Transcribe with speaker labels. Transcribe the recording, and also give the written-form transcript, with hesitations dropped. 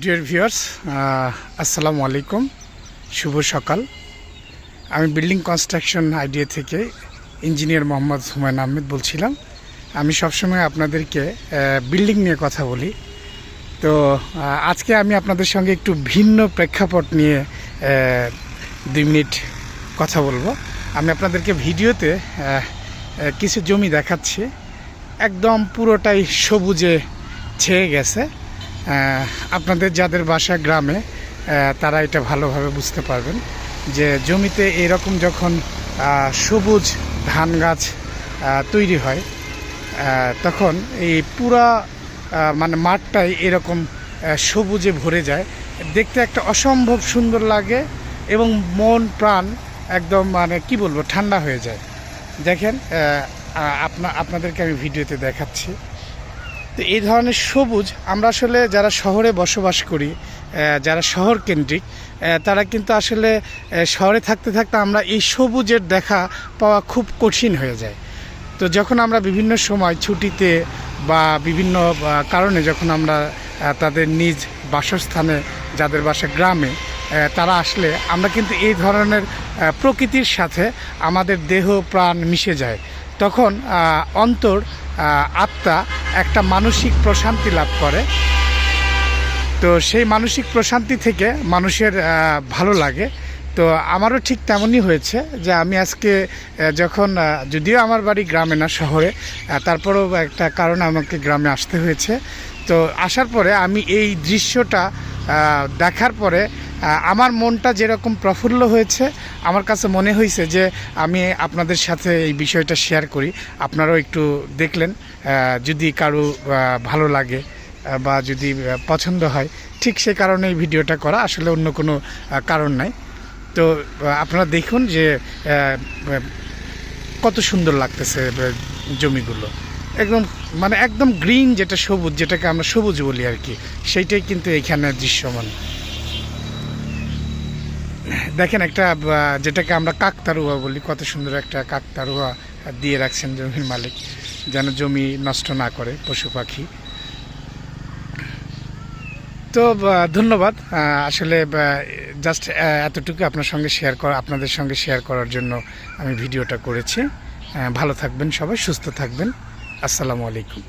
Speaker 1: Dear viewers, আসসালামু আলাইকুম, শুভ সকাল। আমি বিল্ডিং কনস্ট্রাকশন আইডিয়া থেকে ইঞ্জিনিয়ার মোহাম্মদ হুমায়ুন আহমেদ বলছিলাম। আমি সবসময় আপনাদেরকে বিল্ডিং নিয়ে কথা বলি। তো আজকে আমি আপনাদের সঙ্গে একটু ভিন্ন প্রেক্ষাপট নিয়ে 2 মিনিট কথা বলবো। আমি আপনাদেরকে ভিডিওতে কিছু জমি দেখাচ্ছি, একদম পুরোটাই সবুজে ছেয়ে গেছে। আপনাদের যাদের বাসা গ্রামে তারা এটা ভালোভাবে বুঝতে পারবেন যে জমিতে এরকম যখন সবুজ ধান গাছ তৈরি হয় তখন এই পুরা মানে মাঠটাই এরকম সবুজে ভরে যায়। দেখতে একটা অসম্ভব সুন্দর লাগে এবং মন প্রাণ একদম মানে কি বলবো ঠান্ডা হয়ে যায়। দেখেন আপনাদেরকে আমি ভিডিওতে দেখাচ্ছি। তো এই ধরনের সবুজ আমরা আসলে যারা শহরে বসবাস করি, যারা শহর কেন্দ্রিক, তারা কিন্তু আসলে শহরে থাকতে থাকতে আমরা এই সবুজের দেখা পাওয়া খুব কঠিন হয়ে যায়। তো যখন আমরা বিভিন্ন সময় ছুটিতে বা বিভিন্ন কারণে যখন আমরা তাদের নিজ বাসস্থানে, যাদের বাসা গ্রামে, তারা আসলে আমরা কিন্তু এই ধরনের প্রকৃতির সাথে আমাদের দেহ প্রাণ মিশে যায়। তখন অন্তর আত্মা একটা মানসিক প্রশান্তি লাভ করে। তো সেই মানসিক প্রশান্তি থেকে মানুষের ভালো লাগে। তো আমারও ঠিক তেমনই হয়েছে যে আমি আজকে যখন, যদিও আমার বাড়ি গ্রামে না শহরে, তারপরেও একটা কারণে আমাকে গ্রামে আসতে হয়েছে। তো আসার পরে আমি এই দৃশ্যটা দেখার পরে আমার মনটা যেরকম প্রফুল্ল হয়েছে, আমার কাছে মনে হয়েছে যে আমি আপনাদের সাথে এই বিষয়টা শেয়ার করি। আপনারাও একটু দেখলেন, যদি কারো ভালো লাগে বা যদি পছন্দ হয়, ঠিক সেই কারণে এই ভিডিওটা করা, আসলে অন্য কোনো কারণ নাই। তো আপনারা দেখুন যে কত সুন্দর লাগতেছে জমিগুলো, একদম মানে একদম গ্রিন, যেটা সবুজ, যেটাকে আমরা সবুজ বলি আর কি, সেইটাই কিন্তু এখানে দৃশ্যমান। দেখেন একটা যেটাকে আমরা কাকতারুয়া বলি, কত সুন্দর একটা কাকতারুয়া দিয়ে রাখছেন জমির মালিক, যেন জমি নষ্ট না করে পশু পাখি। তো ধন্যবাদ। আসলে জাস্ট এতটুকু আপনাদের সঙ্গে শেয়ার করার জন্য আমি ভিডিওটা করেছি। ভালো থাকবেন সবাই, সুস্থ থাকবেন। আসসালামু আলাইকুম।